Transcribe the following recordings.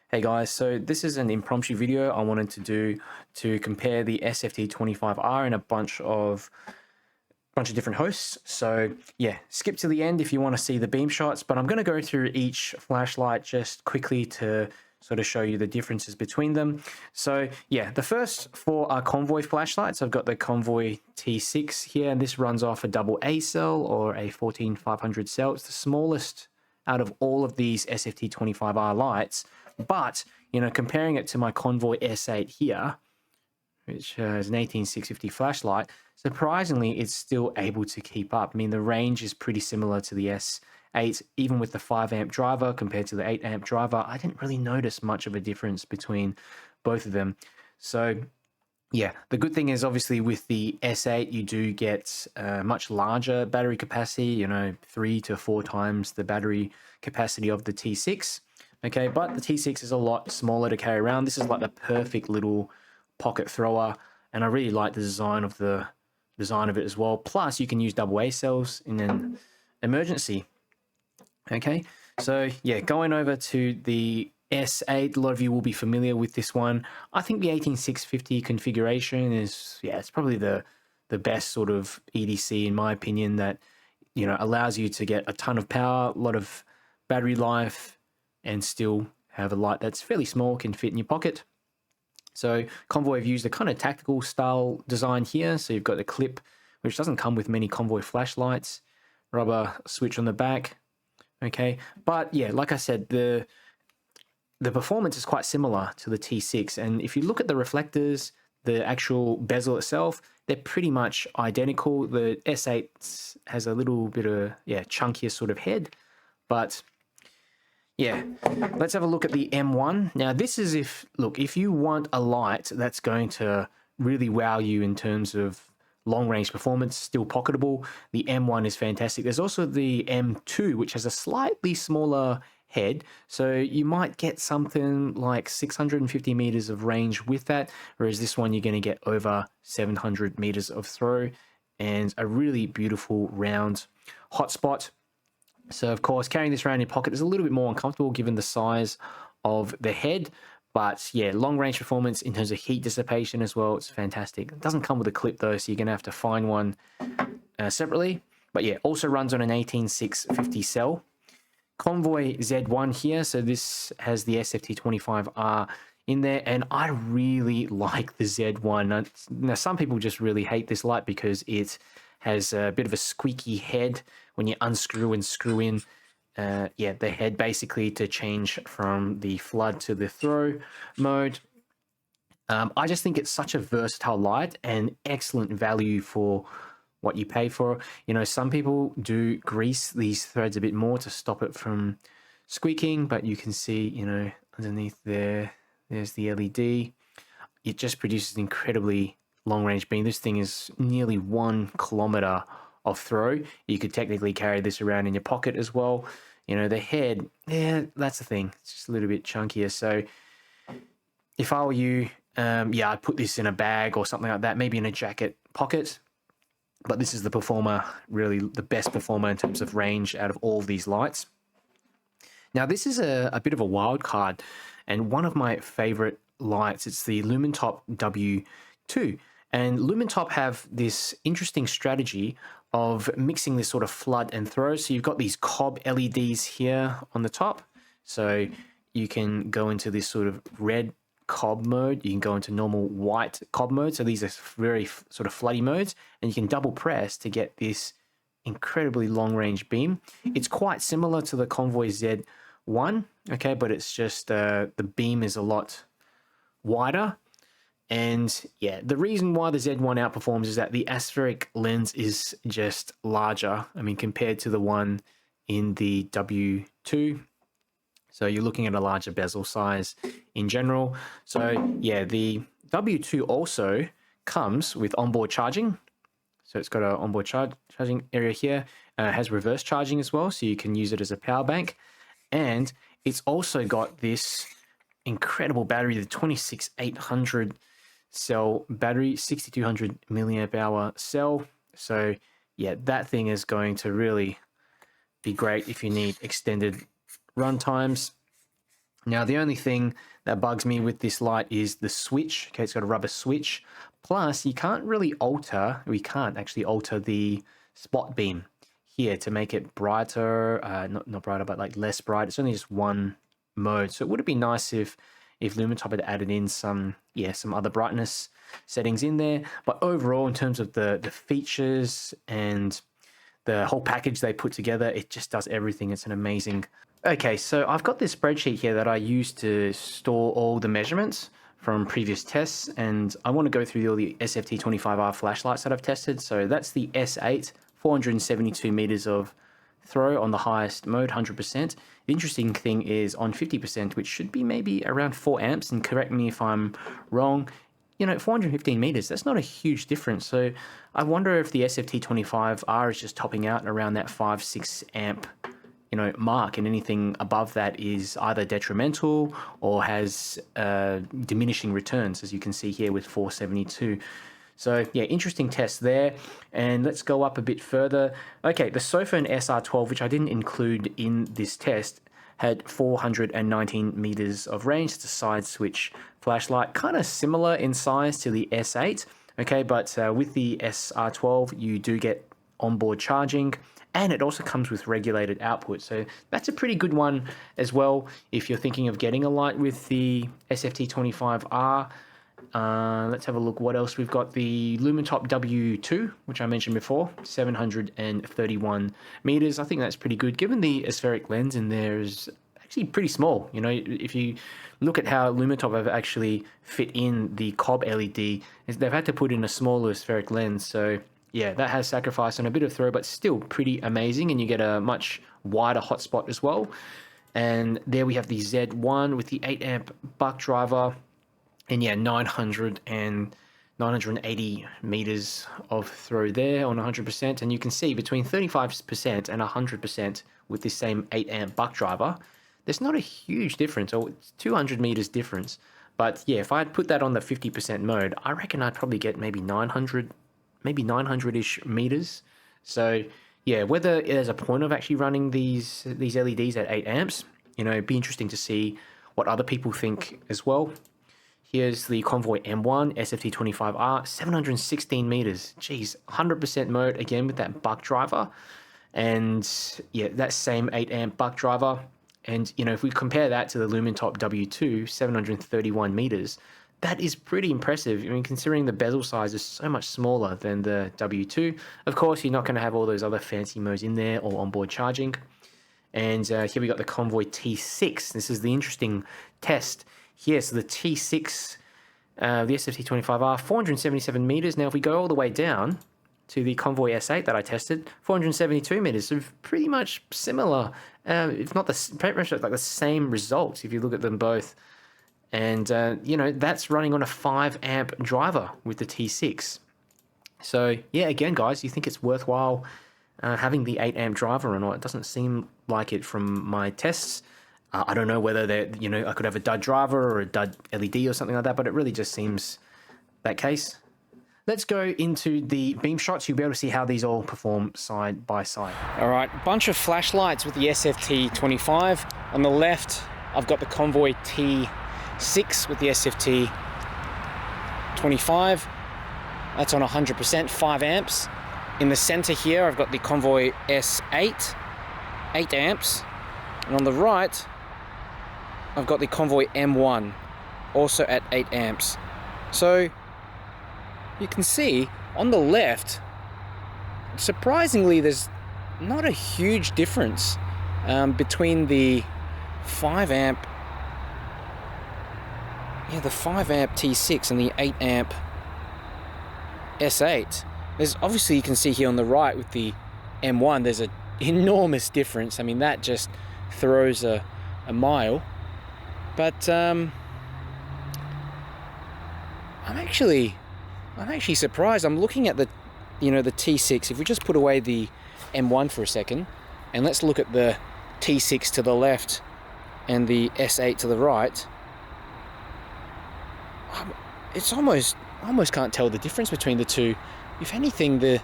Hey guys, so this is an impromptu video I wanted to do to compare the SFT-25R and a bunch of different hosts. So yeah, skip to the end if you want to see the beam shots, but I'm going to go through each flashlight just quickly to sort of show you the differences between them. So yeah, the first four are Convoy flashlights. I've got the Convoy T6 here, and this runs off a double A cell or a 14500 cell. It's the smallest out of all of these SFT-25R lights, but you know, comparing it to my Convoy S8 here, which is an 18650 flashlight, surprisingly, it's still able to keep up. I mean, the range is pretty similar to the S8, even with the 5 amp driver compared to the 8 amp driver. I didn't really notice much of a difference between both of them. So yeah, the good thing is obviously with the S8, you do get much larger battery capacity, you know, 3 to 4 times the battery capacity of the T6. Okay, but the T6 is a lot smaller to carry around. This is like the perfect little pocket thrower, and I really like the design of it as well. Plus, you can use double A cells in an emergency. Okay, so yeah, going over to the S8, a lot of you will be familiar with this one. I think the 18650 configuration is, yeah, it's probably the best sort of EDC in my opinion, that, you know, allows you to get a ton of power, a lot of battery life, and still have a light that's fairly small, can fit in your pocket. So Convoy have used a kind of tactical style design here. So you've got a clip, which doesn't come with many Convoy flashlights, rubber switch on the back. Okay, but yeah, like I said, the performance is quite similar to the T6, and if you look at the reflectors, the actual bezel itself, they're pretty much identical. The S8 has a little bit of, yeah, chunkier sort of head, but yeah, let's have a look at the M1. Now this is if you want a light that's going to really wow you in terms of long range performance, still pocketable, the M1 is fantastic. There's also the M2, which has a slightly smaller head, so you might get something like 650 meters of range with that, whereas this one you're going to get over 700 meters of throw and a really beautiful round hotspot. So of course, carrying this around in your pocket is a little bit more uncomfortable given the size of the head. But yeah, long range performance in terms of heat dissipation as well, it's fantastic. It doesn't come with a clip though, so you're going to have to find one separately. But yeah, also runs on an 18650 cell. Convoy Z1 here, so this has the SFT-25R in there, and I really like the Z1. Now, some people just really hate this light because it has a bit of a squeaky head when you unscrew and screw in yeah, the head basically to change from the flood to the throw mode. I just think it's such a versatile light and excellent value for what you pay for. You know, some people do grease these threads a bit more to stop it from squeaking, but you can see, you know, underneath there's the LED. It just produces an incredibly long range beam. This thing is nearly 1 kilometer of throw. You could technically carry this around in your pocket as well. You know, the head, yeah, that's the thing. It's just a little bit chunkier. So if I were you, yeah, I'd put this in a bag or something like that, maybe in a jacket pocket. But this is the performer, really the best performer in terms of range out of all of these lights. Now, this is a bit of a wild card, and one of my favorite lights, it's the Lumintop W2. And Lumintop have this interesting strategy of mixing this sort of flood and throw. So you've got these cob LEDs here on the top. So you can go into this sort of red cob mode. You can go into normal white cob mode. So these are very sort of floody modes. And you can double press to get this incredibly long range beam. It's quite similar to the Convoy Z1, okay, but it's just the beam is a lot wider. And yeah, the reason why the Z1 outperforms is that the aspheric lens is just larger, I mean, compared to the one in the W2. So you're looking at a larger bezel size in general. So yeah, the W2 also comes with onboard charging. So it's got an onboard charging area here. It has reverse charging as well, so you can use it as a power bank. And it's also got this incredible battery, the 26800 cell battery, 6200 milliamp hour cell. So yeah, that thing is going to really be great if you need extended run times. Now, the only thing that bugs me with this light is the switch. Okay, it's got a rubber switch. Plus, we can't actually alter the spot beam here to make it brighter, not brighter, but like less bright. It's only just one mode. So it would have been nice if Lumintop had added in some other brightness settings in there. But overall, in terms of the features and the whole package they put together, it just does everything. It's an amazing. Okay, so I've got this spreadsheet here that I use to store all the measurements from previous tests, and I want to go through all the SFT-25R flashlights that I've tested. So that's the S8, 472 meters of throw on the highest mode, 100%. The interesting thing is on 50%, which should be maybe around 4 amps, and correct me if I'm wrong, 415 meters, that's not a huge difference. So I wonder if the SFT-25R is just topping out around that 5-6 amp mark, and anything above that is either detrimental or has diminishing returns, as you can see here with 472. So yeah, interesting test there. And let's go up a bit further. Okay, the Sofone SR12, which I didn't include in this test, had 419 meters of range. It's a side switch flashlight, kind of similar in size to the S8. Okay, but with the SR12, you do get onboard charging, and it also comes with regulated output. So that's a pretty good one as well if you're thinking of getting a light with the SFT-25R. Let's have a look what else we've got. The Lumintop W2, which I mentioned before, 731 meters. I think that's pretty good, given the aspheric lens in there is actually pretty small. If you look at how Lumintop have actually fit in the cob LED, they've had to put in a smaller aspheric lens. So yeah, that has sacrificed on a bit of throw, but still pretty amazing, and you get a much wider hotspot as well. And there we have the Z1 with the 8 amp buck driver, and yeah, 980 meters of throw there on 100%. And you can see between 35% and 100% with this same 8 amp buck driver, there's not a huge difference, or it's 200 meters difference. But yeah, if I had put that on the 50% mode, I reckon I'd probably get maybe 900-ish meters. So yeah, whether there's a point of actually running these LEDs at 8 amps, it'd be interesting to see what other people think as well. Here's the Convoy M1 SFT-25R, 716 meters. Geez, 100% mode again with that buck driver. And yeah, that same 8 amp buck driver. And if we compare that to the Lumintop W2, 731 meters, that is pretty impressive. I mean, considering the bezel size is so much smaller than the W2. Of course, you're not going to have all those other fancy modes in there or onboard charging. And here we got the Convoy T6. This is the interesting test here. So the T6, the SFT-25R, 477 meters. Now, if we go all the way down to the Convoy S8 that I tested, 472 meters. So pretty much similar, if not pretty much like the same results if you look at them both. And, that's running on a 5 amp driver with the T6. So, yeah, again, guys, you think it's worthwhile having the 8 amp driver or not? It doesn't seem like it from my tests. I don't know whether I could have a dud driver or a dud LED or something like that, but it really just seems that case. Let's go into the beam shots. You'll be able to see how these all perform side by side. All right, bunch of flashlights with the SFT-25. On the left, I've got the Convoy T6 with the SFT-25. That's on 100%, 5 amps. In the center here, I've got the Convoy S8, 8 amps. And on the right, I've got the Convoy M1, also at 8 amps. So you can see on the left, surprisingly, there's not a huge difference between the 5 amp, the 5 amp T6 and the 8 amp S8. There's obviously, you can see here on the right with the M1, there's an enormous difference. I mean, that just throws a mile. But I'm actually surprised. I'm looking at the the T6. If we just put away the M1 for a second, and let's look at the T6 to the left and the S8 to the right, it's almost can't tell the difference between the two. If anything, the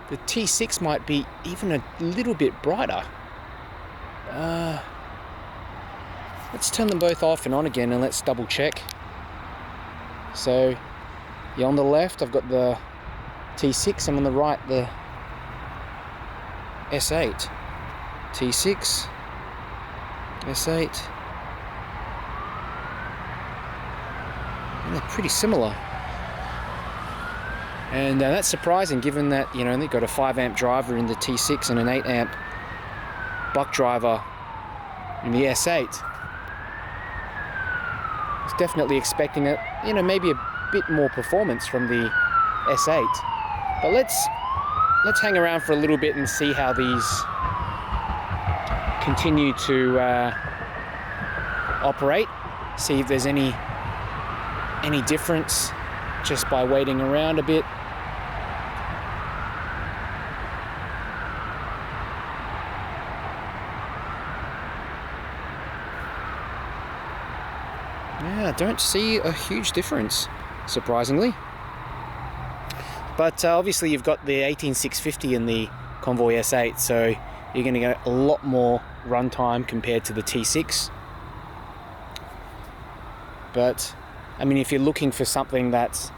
T6 might be even a little bit brighter. let's turn them both off and on again, and let's double check. So yeah, on the left I've got the T6, and on the right the S8. T6, S8, and they're pretty similar. And that's surprising, given that, you know, they've got a 5 amp driver in the T6 and an 8 amp buck driver in the S8. I was definitely expecting it, you know, maybe a bit more performance from the S8. But let's hang around for a little bit and see how these continue to operate. See if there's any difference just by waiting around a bit. Yeah, I don't see a huge difference, surprisingly. But obviously you've got the 18650 in the Convoy S8, so you're going to get a lot more runtime compared to the T6. But I mean, if you're looking for something that's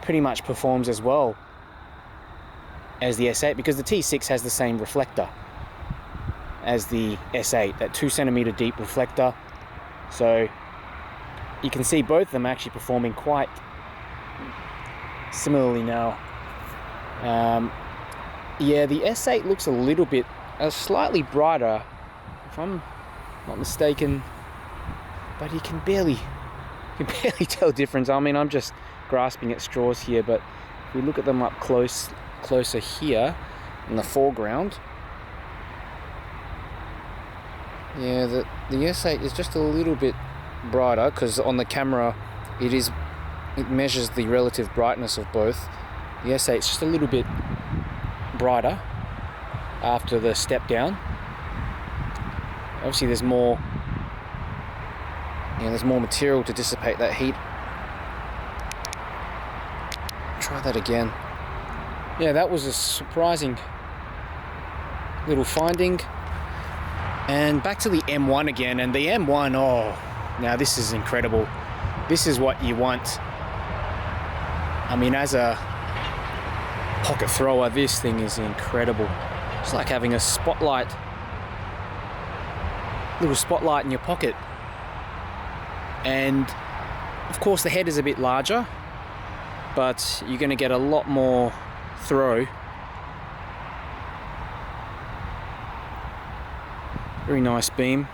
pretty much performs as well as the S8, because the T6 has the same reflector as the S8, that 2 centimeter deep reflector. So you can see both of them actually performing quite similarly now. Yeah, the S8 looks a little bit, slightly brighter, if I'm not mistaken, but you can barely tell difference. I mean, I'm just grasping at straws here, but if we look at them up closer here in the foreground, yeah, the S8 is just a little bit brighter, because on the camera it measures the relative brightness of both. The S8 is just a little bit brighter after the step down. Obviously there's more material to dissipate that heat. Try that again. Yeah, that was a surprising little finding. And back to the M1 again, and the M1, oh, now this is incredible. This is what you want. I mean, as a pocket thrower, this thing is incredible. It's like having a spotlight, little spotlight in your pocket. And of course the head is a bit larger, but you're going to get a lot more throw. Very nice beam.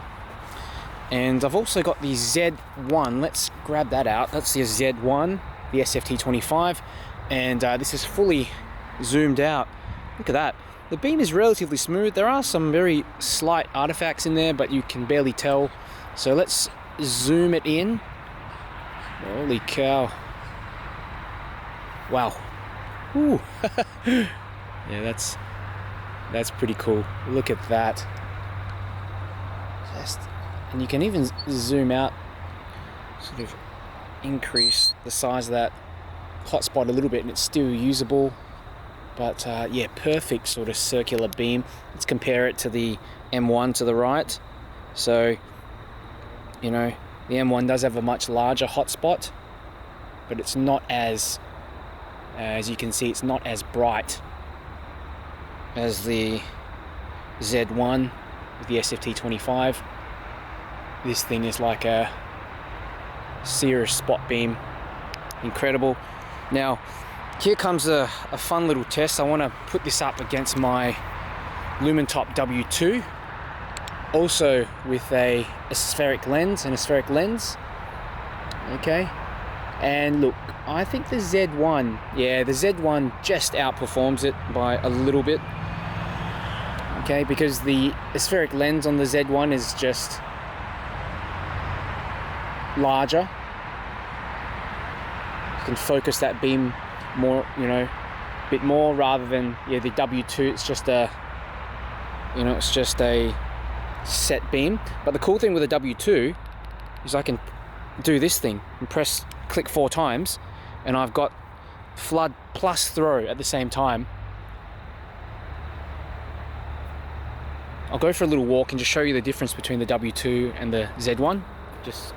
And I've also got the Z1. Let's grab that out. That's the Z1, the SFT-25, and this is fully zoomed out. Look at that. The beam is relatively smooth. There are some very slight artifacts in there, but you can barely tell. So let's zoom it in. Holy cow. Wow. Ooh. Yeah, that's pretty cool. Look at that. And you can even zoom out, sort of increase the size of that hotspot a little bit, and it's still usable. But yeah, perfect sort of circular beam. Let's compare it to the M1 to the right. So, you know, the M1 does have a much larger hotspot, but it's not as you can see, it's not as bright as the Z1 with the SFT-25. This thing is like a serious spot beam. Incredible. Now, here comes a fun little test. I want to put this up against my Lumintop W2, also with a spheric lens and a spheric lens. Okay, and look, I think the Z1, yeah, the Z1 just outperforms it by a little bit. Okay, because the spheric lens on the Z1 is just larger. You can focus that beam more, you know, a bit more, rather than, yeah, the W2, it's just a, you know, it's just a set beam. But the cool thing with the W2 is I can do this thing and click 4 times, and I've got flood plus throw at the same time. I'll go for a little walk and just show you the difference between the W2 and the Z1. Just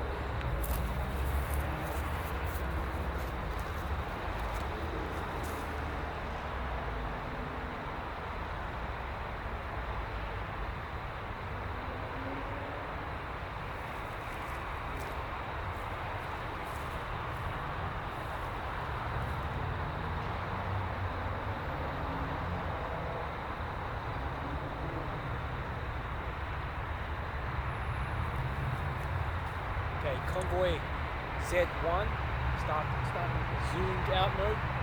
Convoy Z1, starting with the zoomed out mode.